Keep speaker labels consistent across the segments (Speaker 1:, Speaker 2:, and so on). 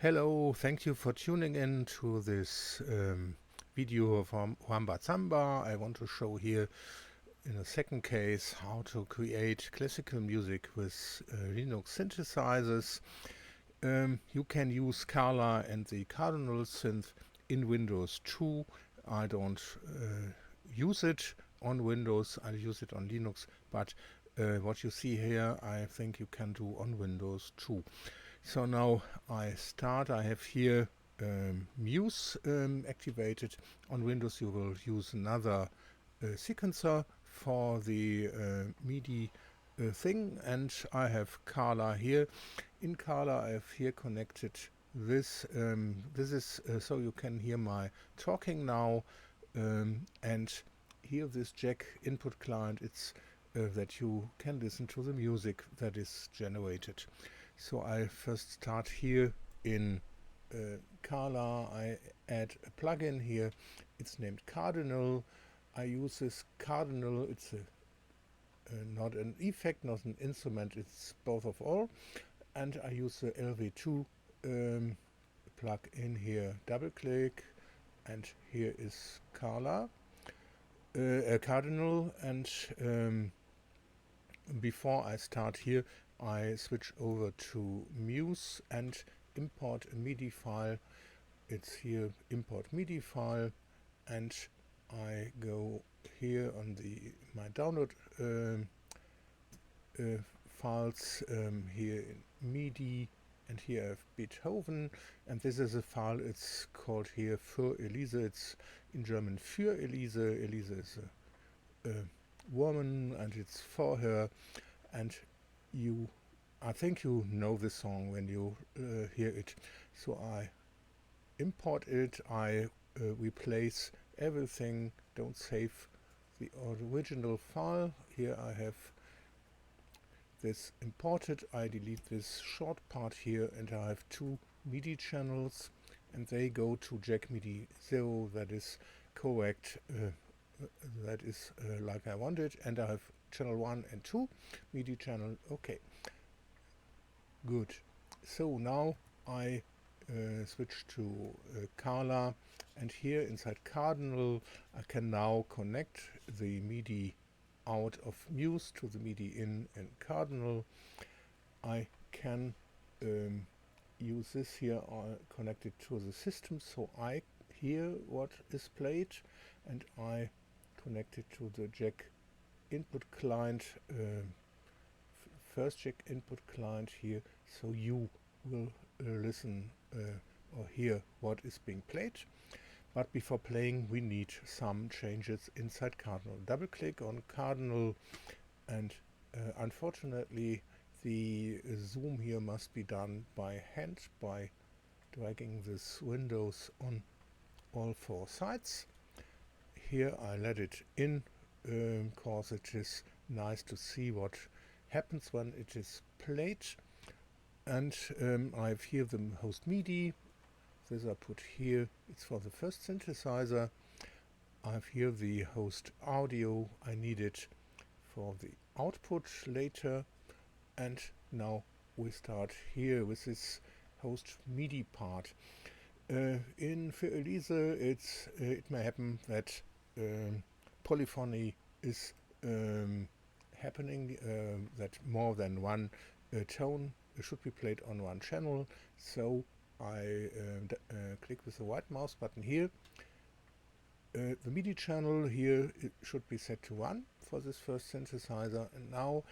Speaker 1: Hello, thank you for tuning in to this video from Wamba Samba. I want to show here in a second case how to create classical music with Linux synthesizers. You can use Scala and the Cardinal synth in Windows too. I don't use it on Windows, I use it on Linux, but what you see here I think you can do on Windows too. So now I have here Muse activated. On Windows you will use another sequencer for the MIDI thing, and I have Kala here. In Kala I have here connected this. This is so you can hear my talking now, and here this jack input client, it's that you can listen to the music that is generated. So I first start here in Kala. I add a plugin here. It's named Cardinal. I use this Cardinal. It's not an effect, not an instrument. It's both of all. And I use the LV2 plug in here. Double click, and here is Kala, Cardinal. And before I start here, I switch over to Muse and import a MIDI file. It's here, import MIDI file, and I go here on my download files, here in MIDI, and here I have Beethoven, and this is a file. It's called here Für Elise. It's in German Für Elise. Elise is a woman, and it's for her. And I think you know the song when you hear it. So I import it, I replace everything, don't save the original file. Here I have this imported, I delete this short part here, and I have two MIDI channels, and they go to Jack MIDI 0, that is correct, that is like I wanted, and I have channel 1 and 2 MIDI channel. Okay, good. So now I switch to Kala, and here inside Cardinal I can now connect the MIDI out of Muse to the MIDI in Cardinal. I can use this here connected to the system, so I hear what is played, and I connect it to the jack input client, first jack input client here, so you will listen or hear what is being played. But before playing we need some changes inside Cardinal. Double click on Cardinal, and unfortunately the zoom here must be done by hand by dragging this Windows on all four sides. Here I let it in, because it is nice to see what happens when it is played. And I have here the host MIDI. This I put here, it's for the first synthesizer. I have here the host audio, I need it for the output later. And now we start here with this host MIDI part. In Für Elise it may happen that polyphony is happening, that more than one tone should be played on one channel. So I click with the right mouse button here. The MIDI channel here, it should be set to 1 for this first synthesizer, and now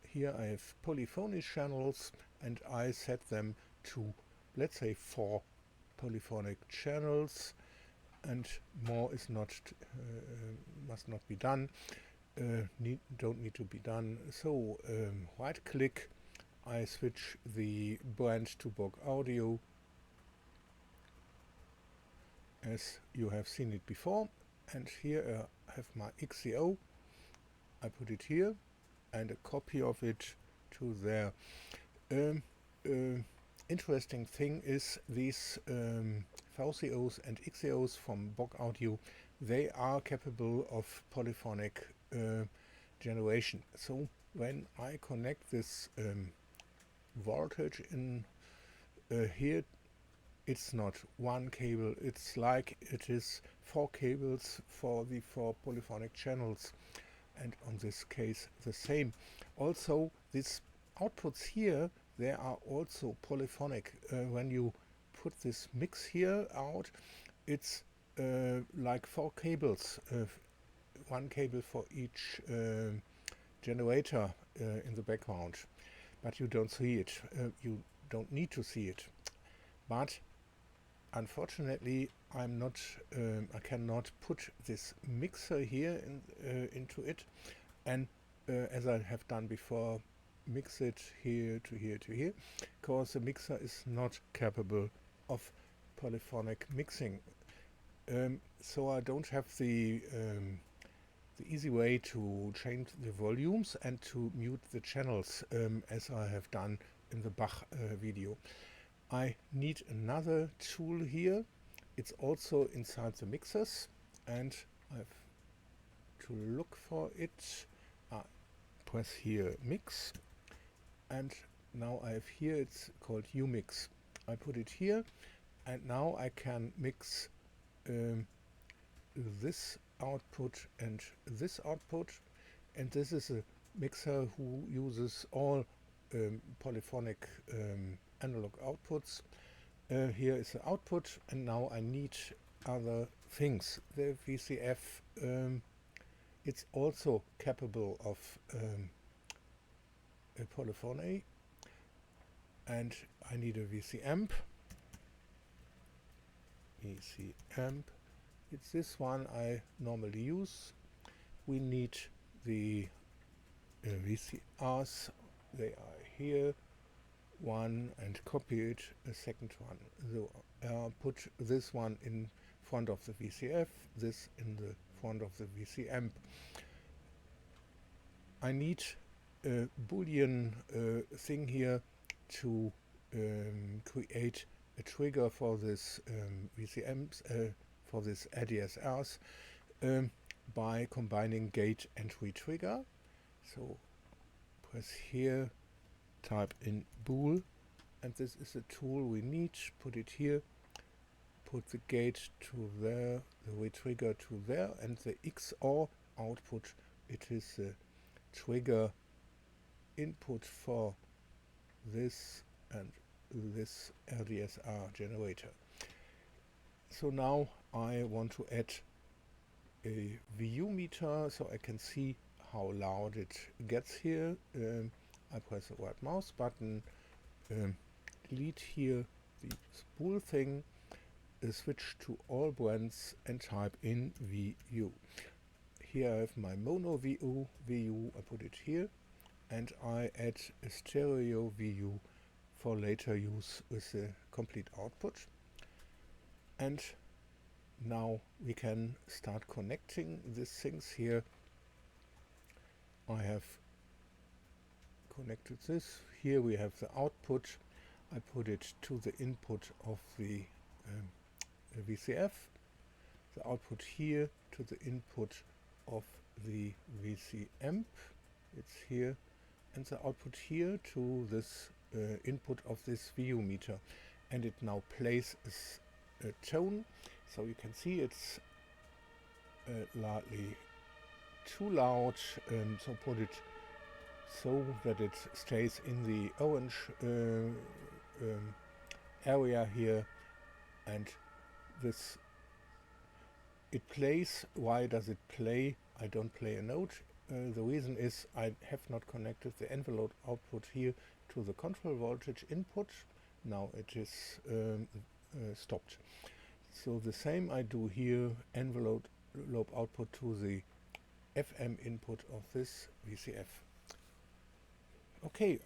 Speaker 1: here I have polyphony channels, and I set them to, let's say, 4 polyphonic channels, and more is not must not be done, don't need to be done. So right click, I switch the brand to Borg Audio, as you have seen it before, and here I have my XCO. I put it here and a copy of it to there. Interesting thing is these VCOs and XCOs from Borg Audio, they are capable of polyphonic generation. So when I connect this voltage in here it's not one cable, it's like it is 4 cables for the 4 polyphonic channels, and on this case the same. Also, these outputs here, they are also polyphonic. When you put this mix here out, it's like 4 cables, 1 cable for each generator in the background, but you don't see it. You don't need to see it. But unfortunately, I cannot put this mixer here into it, and as I have done before, mix it here to here to here, because the mixer is not capable of polyphonic mixing. So I don't have the easy way to change the volumes and to mute the channels, as I have done in the Bach video. I need another tool here. It's also inside the mixers, and I have to look for it. Press here mix, and now I have here, it's called umix. I put it here, and now I can mix this output and this output, and this is a mixer who uses all polyphonic analog outputs. Here is the output, and now I need other things. The VCF, it's also capable of a polyphony, and I need a VC amp. It's this one I normally use. We need the VCRs. They are here. One, and copy it, a second one. So put this one in front of the VCF, this in the front of the VC amp. I need a Boolean thing here to create a trigger for this VC amps, for this ADSRs, by combining gate entry trigger. So press here, type in bool, and this is the tool we need. Put it here, put the gate to there, the retrigger to there, and the XOR output, it is the trigger input for this and this LDSR generator. So now I want to add a VU meter so I can see how loud it gets here. I press the right mouse button, delete here the spool thing, switch to all brands, and type in VU. Here I have my mono VU, I put it here, and I add a stereo VU for later use with the complete output. And now we can start connecting these things here. I have connected this. Here we have the output. I put it to the input of the VCF. The output here to the input of the VC amp. It's here. And the output here to this input of this VU meter. And it now plays a tone. So you can see it's slightly too loud. So put it so that it stays in the orange area here, and this it plays. Why does it play? I don't play a note. The reason is I have not connected the envelope output here to the control voltage input. Now it is stopped. So the same I do here, envelope output to the FM input of this VCF. Okay,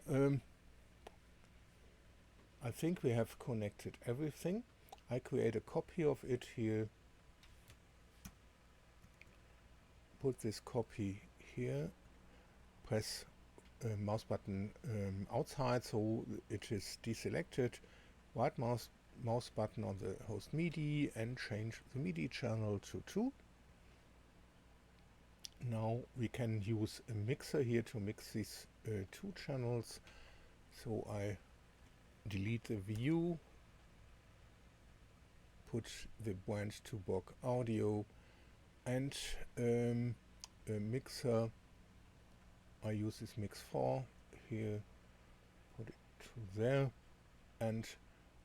Speaker 1: I think we have connected everything. I create a copy of it here, put this copy here, press mouse button outside so it is deselected, right mouse button on the host MIDI, and change the MIDI channel to 2. Now we can use a mixer here to mix these 2 channels. So I delete the VU, put the branch to Borg Audio, and a mixer. I use this Mix 4 here, put it to there, and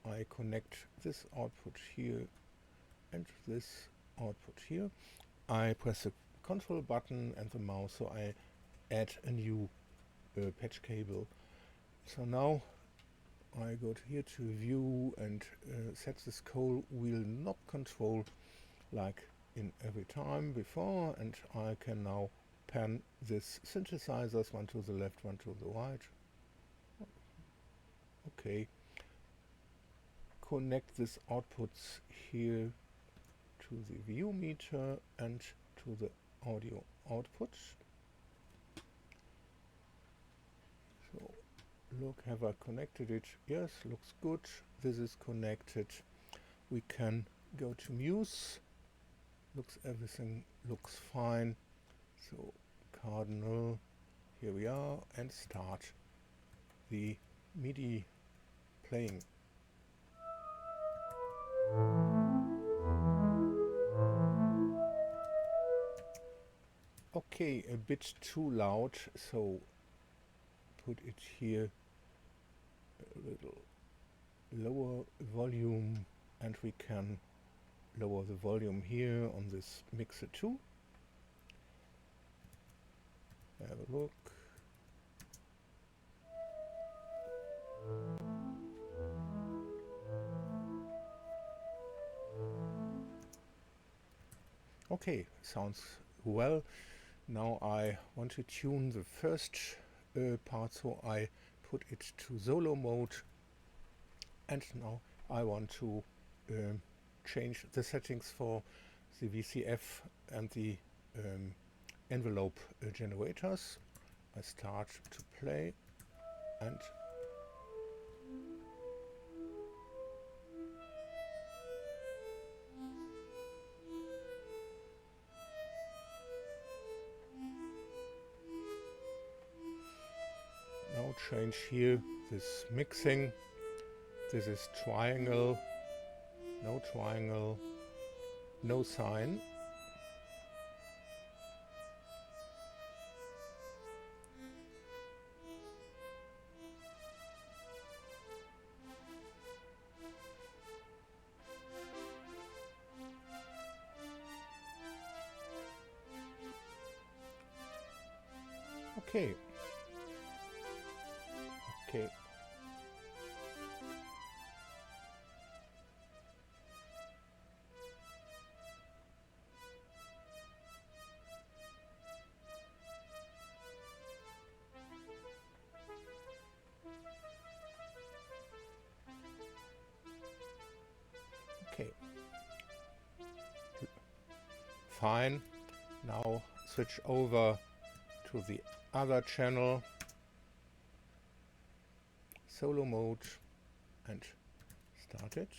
Speaker 1: I connect this output here and this output here. I press the control button and the mouse, so I add a new patch cable. So now I go here to view and set this scroll wheel knob control like in every time before, and I can now pan this synthesizers, one to the left, one to the right. Okay. Connect these outputs here to the view meter and to the audio output. So look, have I connected it? Yes, looks good. This is connected. We can go to Muse. Everything looks fine. So Cardinal, here we are, and start the MIDI playing. Okay, a bit too loud, so put it here a little lower volume, and we can lower the volume here on this mixer too. Have a look. Okay, sounds well. Now I want to tune the first part, so I put it to solo mode, and now I want to change the settings for the VCF and the envelope generators. I start to play, and now change here this mixing. This is triangle, no sine. Okay. Okay. Okay. Fine. Now switch over to the other channel, solo mode, and start it.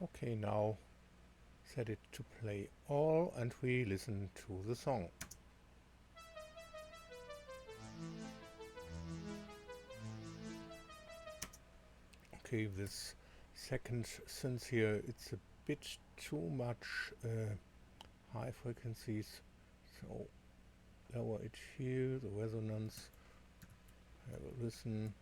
Speaker 1: Okay, now set it to play all, and we listen to the song. Okay, this second synth here, it's a bit too much high frequencies, so lower it here, the resonance, Have a listen.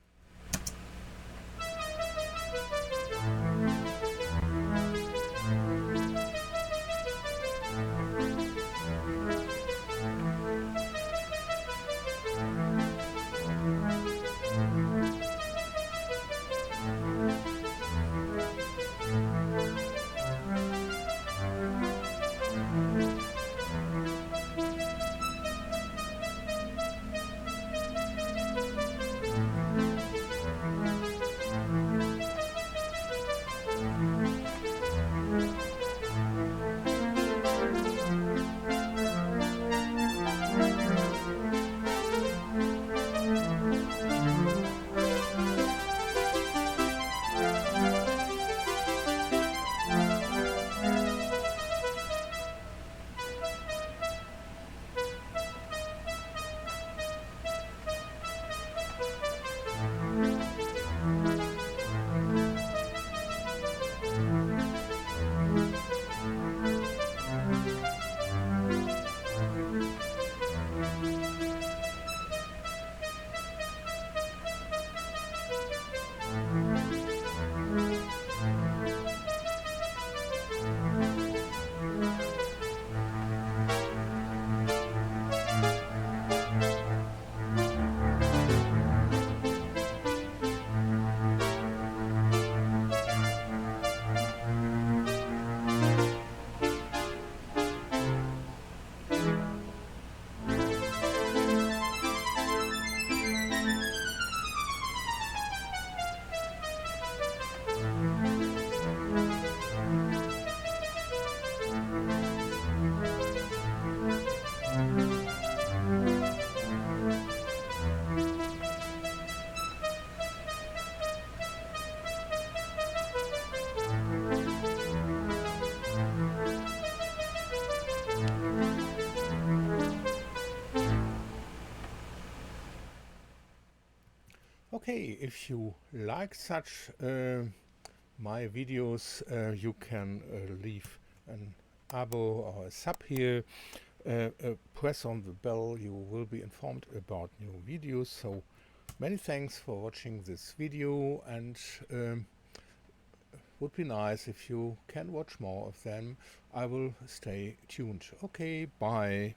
Speaker 1: Okay, if you like such my videos, you can leave an abo or a sub here. Press on the bell, you will be informed about new videos. So many thanks for watching this video, and would be nice if you can watch more of them. I will stay tuned. Okay, bye.